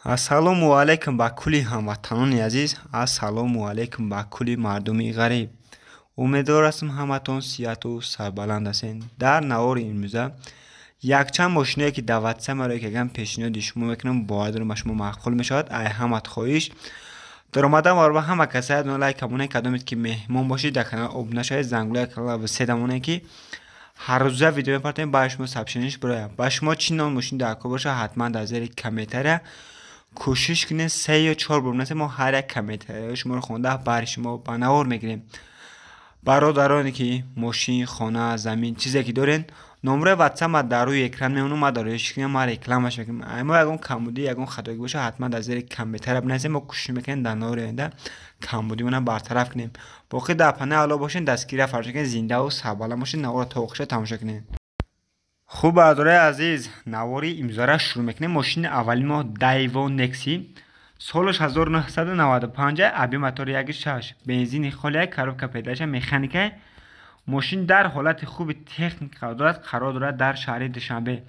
ассалому алайкум ба кулли ҳамватанони азиз. Ассалому алайкум ба кулли мардуми ғариб. умедвор ҳастам ҳаматон сиҳату сарбаланд ҳастед. дар навори имрӯза якчанд мошиное ки дар ватсап маро якаган пешниҳоди шумо мекунам, бояд ба шумо маъқул мешавад. ай ҳамат хоҳиш дар омадан варба ҳама касаят лайк камоне кадомед ки меҳмон бошед дар канал обуна шавед, зангулаи канал вседамоне ки ҳар рӯза видео мепартем ба шумо сабшиниш бирояд. ба шумо чӣ нон мошин дар кор боша ҳатман дар зери комментария кӯшиш кунед 3 ё 4 бор бинависед. мо ҳар як комментарияи шуморо хонда бари шумо ба навор мегирем. бародароне ки мошин, хона, замин чизе ки дорен, номраи ватсап дар рӯи экран мемонад. ма дар рӯи шикна ма рекламаш мекунам. мо ягон камбудӣ, ягон хатои боша ҳатман дар зери комментария бинависед. мо кӯшиш мекунем дар навори оянда камбудиона бартараф кунем. боқӣ дар панаи аъло бошен, дастгирия фарош накунед, зиндаву сарбаланд бошед. навора то охиша тамошо кунед. хуб бародарои азиз, навори имзора шурӯъ мекунем. мошини аввали мо Daewoo Nexi, солаш 1995, аби мотори 1.6, бензини холия, коробка педалиша механикай. мошин дар ҳолати хуби техник қарор дорад. қарор дорад дар шаҳри Душанбе.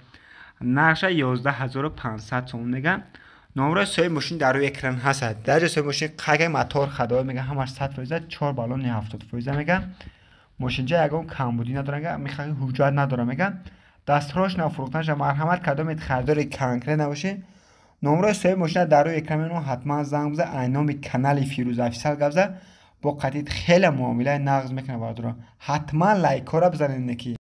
нарша 11500 сом мега. номраи соҳиби мошин дар рӯи экран ҳастад. дар ҷои соҳиби мошин қайгай мотор хадоват мега, ҳамаш 100%, 4 баллони 70% мега. мошинҷа ягон камбудӣ надора мега, мехаҳи ҳуҷҷат надора мега. дастхоҳиш фурӯхтанаша марҳамат кадомед харидори конкрет набошед. номраи соҳиби мошина дар рӯи экран меонад. ҳатман занг бизан, ай номи канали Фирӯз офисиал гап зад. бо қатъият хеле муомилаи нағз мекунад бародаро. ҳатман лайкора бизанед неки.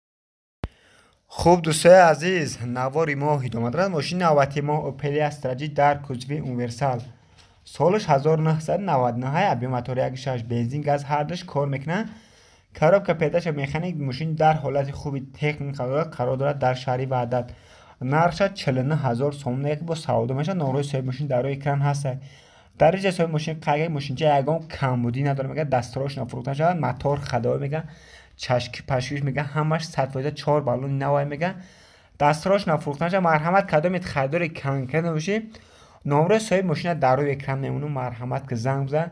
хуб дӯстои азиз, навори мо идома дорад. мошини навбатии мо Opel Astra дар кузови универсал, солаш 1999, аби мотори 1.6, бензин газ ҳардуш кор мекунад. коробка педалиша механик. мошин дар ҳолати хуби техник қарор дорад дар шаҳри Ваҳдат. нарша 49000 сом мега бо савдо мешавад. номраи соҳиби мошин дар рӯи экран ҳастад. дар ҷои соҳиби мошин қайгай мошинҷа ягон камбудӣ надора мега. дастрош нафурӯхта мешавад. мотор хадове мега, чашки пашкиш мега, ҳамаш 100%, 4 баллони навай мега. дастрош нафурӯхта мешавад. марҳамат кадомед харидори конкрет набошед. номраи соҳиби мошина дар рӯи экран мемонад. марҳамат ки занг бизан.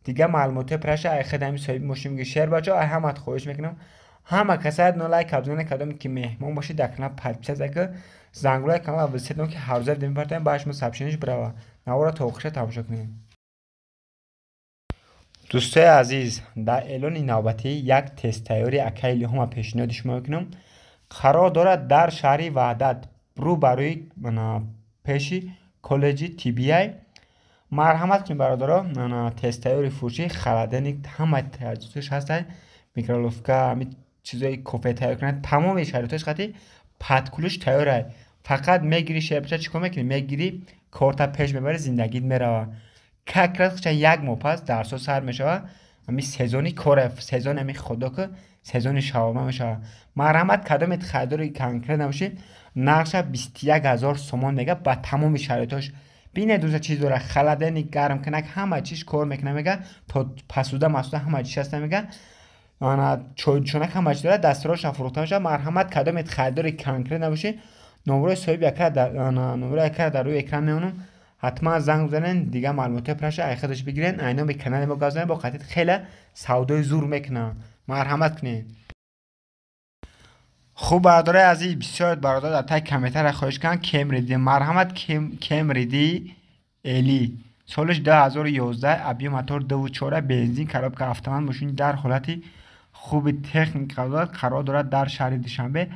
دیگه معلومات پرش ای خدمتی صاحب ماشین میگه شیر بچه ای همت خواهش میکنم همه کسایت نو لایک ابزونه کدام که مهمون باشه در کانال پادپیس که زنگوله کانال واسه که هر روز دیدیم پرتیم باش مسابقهش برای نوارا توخشه تماشا کنیم. دوستای عزیز، در اعلان نوبتی یک تست تیاری اکیلی هم پیشنهاد شما میکنم. قرار دارد در شهر وحدت رو برای پیشی کالج تی بی ای مرحمت کنید برادرها. تست تیاری فروشی خریدن همه تجهیزاتش هست. میکروفکا همین چیزای کافه تیار کنند، تمام شرایطش قطعی پدکولش تیاره. فقط میگیری شیربچه چیکار میکنی؟ میگیری کارت پیش میبری زندگیت میره. کاکراتش یک ماه پس درسا سر میشه. همین سزونی کار سزون همین خدا که سزون شاورما میشه. مرحمت کدامت خریداری کنکرت نباشید. نقشه 21000 سومان میگه با تمام شرایطش. بینه دوست چیز داره خلدنی گرم کنک همه چیز کار میکنه میگه تا پسوده مسوده همه چیز هست میگه. انا چونک همه چیز داره دستراش نفروخته میشه. مرحمت کدامت خریداری کنکرت نباشید. نمره صاحب یکر در روی اکران میونم. حتما زنگ بزنین دیگه معلومات پرشه ای خودش بگیرین. اینا به کانال ما گذارین با قطعیت خیلی سودای زور میکنه. مرحمت کنین. خوب برادرای عزیز، بسیار برادر در تای کامنتر خواهش کنم کمریدی مرحمت کمریدی الی سالش 2011 ابی موتور 2.4 بنزین کوروبکا اتومات ماشین در حالتی خوب تکنیک قرار دارد در شهر دوشنبه.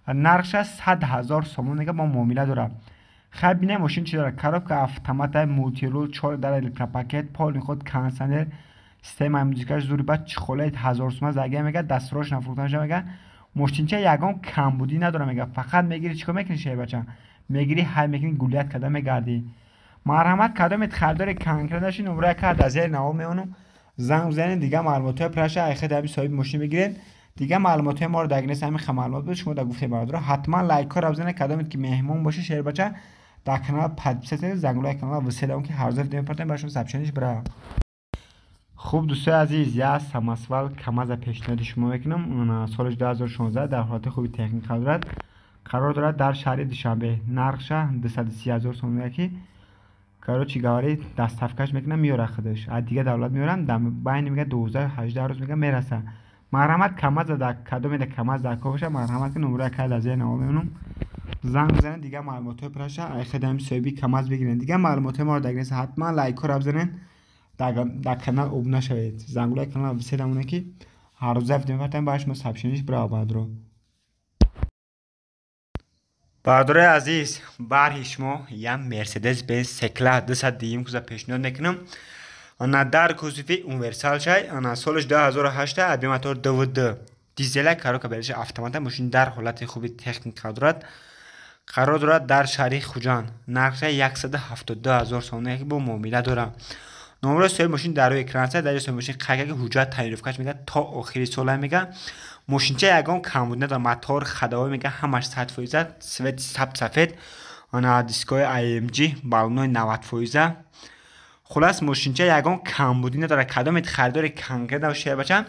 نرخش 100,000 سوم نگه با معامله داره. خب ببینید ماشین چی داره. کوروبکا اتومات مولتیرول 4 در الکتروپاکت پال خود کنسنر سیستم موزیکاش زوری بعد چخولایت 1000 سوم زگه میگه دستروش نفروخته میشه میگه. ماشینچه یگان کمبودی نداره میگه. فقط میگیری چیکار میکنی شه بچه میگیری های میکنی گولیت کدام میگردی. مرحمت کدامت خریدار کنکرت داشتین نمره کارت از نام میونم زنگ بزنید دیگه معلومات پرشه ای خدمتی صاحب ماشین بگیرید. دیگه معلومات ما رو دگنس همین معلومات بود شما در گفته برادر. حتما لایک کار بزنید کدامت که مهمون باشه شیر بچه در کانال پادپیس زنگوله کانال واسه اون که هر روز دیدیم پرتیم براشون سابسکرایبش برا. خوب دوستای عزیز، یا سماسوال کماز پیشنهاد شما میکنم. سالش 2016 در حالت خوبی تکنیک قرار دارد در شهر دوشنبه. نرخش 230,000 سوم میگه که کارو چیگاری دست افکش میکنم میاره خودش. از دیگه دولت میارم دم بین میگه 2018 روز میگه میرسه. مرحمت کماز در کدوم میده کماز در کوشش مرحمت که نمره کد از نام میونم زنگ بزنن دیگه معلومات پرش خدمت صاحبی کم از بگیرن دیگه معلومات ما رو دگرس حتما لایک رو بزنن در کانال ابونه شوید زنگوله کانال بسیدمونه که هر روز ویدیو می‌پرتم باش ما سابشنش برابر رو برادر عزیز بر شما یا مرسدس بنز سکلا 200 دیم که پیشنهاد میکنم انا در کوزیفی اونورسال شای انا سالش 2008 ابی موتور دو دیزل کارو که بلش اتومات ماشین در حالت خوبی تکنیک قرار دارد در شهر خوجان نرخش 172,000 سومه که با معامله دارم نمره صاحب ماشین در روی اکران است در صاحب ماشین قاعده حجت تعریف کش میگه تا آخری سال میگه ماشین چه یگان کم بود نه موتور خداوی میگه همش 100% سویت سفید انا دیسکای ای ام جی بالونای 90% خلاص ماشین چه یگان کم بودی نداره کدام خریدار کنکر نباشه بچم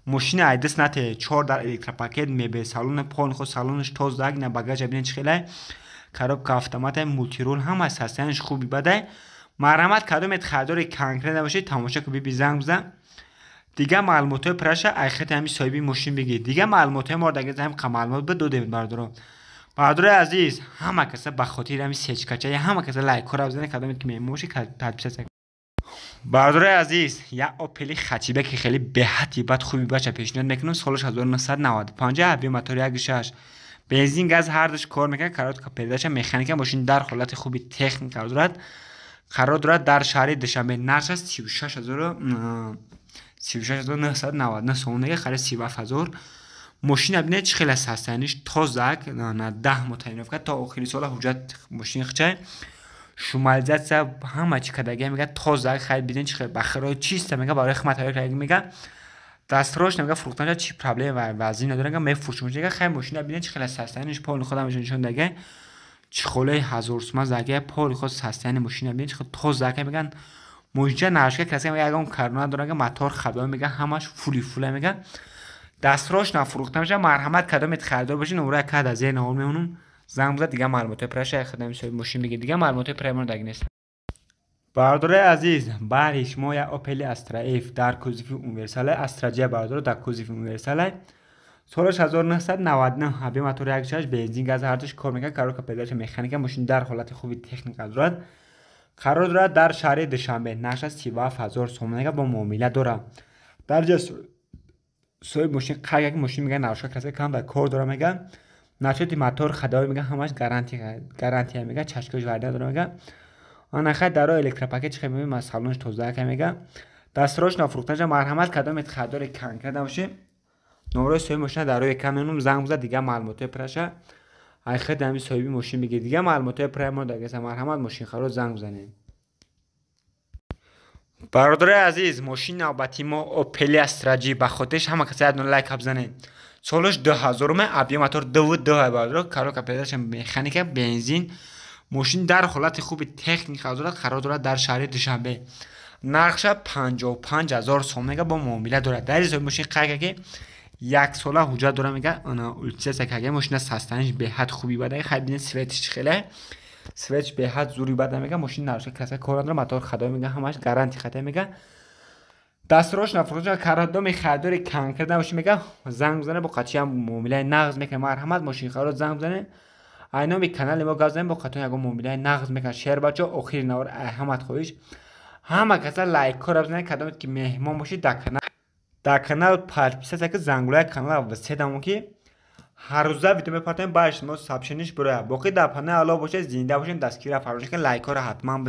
ماشین ایدس نته 4 در الکتروپاکت میبه سالن پون خود سالنش توز داگ نه باگاج ببینید چه خیلی کاروبکا اتومات مولتی رول هم اساساًش خوبی بده مرحمت کدام خریدار کنکر نباشه تماشا که بی زنگ بزن دیگه معلومات پرش اخیت همین صاحبی ماشین بگی دیگه معلومات ما رو دیگه هم معلومات به دو دیم برادر عزیز همه کسا به خاطر همین سرچ کچه همه کسا لایک رو بزنه کدام که میموشی تدبیس برادر عزیز یا اپل خطیبه که خیلی به حدی بد خوبی بچه پیشنهاد میکنم سالش 1995 ابی موتور 1.6 بنزین گاز هر دوش کار میکنه کارات کاپیداش مکانیک ماشین در حالت خوبی تکنیک قرار دارد در شهر دوشنبه نرخش 36,999 سومه خرید 37,000 ماشین ابنه چه خیلی سستانیش تازه نه 10 متعینف کرد تا آخری سال حجت ماشین خچه شمالزت همه چی کدگه میگه تازه خرید بیدین چه خیلی بخرای چیست میگه برای خدمت های میگه دستروش نمیگه فروختن چی پرابلم و وزنی نداره میگه میفروشم میگه خیلی ماشین ابنه چه خیلی سستانیش پول خودم نشون دگه چخوله 1000 سومه زگه پول خود سستانی ماشین ابنه چه خیلی تازه میگن موجه نرشکه کسی میگه اگه اون کارنا داره که موتور خدمه میگه همش فولی میگه دستروش نفروخته میشه مرحمت کدام خریدار باشین نمره کد از این نام میونم زنگ بزن دیگه معلومات پرش خدمت صاحب ماشین بگید دیگه معلومات پرمون دیگه نیست برادر عزیز بر شما یا اپل استرا اف در کوزیفی اونورسال استرا جی برادر در کوزیفی اونورسال سالش 1999 ابی موتور 1.6 بنزین گاز هر دوش کار میکنه کارو که پیداش مکانیک ماشین در حالت خوبی تکنیک دارد قرار دارد در شهر دوشنبه نرخش 37,000 سومه با معامله داره در جس صاحب ماشین قاعده ماشین میگه نرخش کسی کم در کار داره میگه نشاتی موتور خداوی میگه همش گارانتی میگه چشکش ورده داره میگه آن خد در الکتروپاکت چه میگه مثلا توزیع که میگه دستروش نفروختنش مرحمت کدام خدار کنکر نباشه نمره صاحب ماشین در روی کامنم زنگ بزن دیگه معلومات پرشه ای خدمت صاحبی ماشین میگه دیگه معلومات پرمون دیگه مرحمت ماشین خرو زنگ بزنه برادر عزیز ماشین نوبتی ما اپل استرا جی به خودش همه کسی ادنا لایک بزنه سالش 2000 ابی موتور دو برادر کارو که پیداش مکانیک بنزین ماشین در حالت خوب تکنیک قرار دارد در شهر دوشنبه نرخش 55,000 سومه با معامله دارد در این ماشین قاعده یک ساله حجت داره میگه انا اولتیس که ماشین سستانش به حد خوبی بده خیلی سویتش خیلی سویچ به حد زوری بده میگه ماشین نرشه کسی کار نداره موتور خدای میگه همش گارانتی خطه میگه دستروش نفروشه کارادم خریدار کنکر نباشه میگه زنگ بزنه با قطعی هم معامله نقض میکنه مرحمت ماشین خرید زنگ بزنه اینا می کانال ما گازن با قطعی هم معامله نقض میکنه شیر بچه آخر نور احمد خویش همه کسا لایک کار بزنه کدام که مهمان باشی در کانال پادپیسه که زنگوله کانال واسه که هر روز ویدیو میپرتیم باش ما سابشنش برای باقی در پنه علاوه باشه زنده باشین دستگیر فراموش کن لایک رو حتما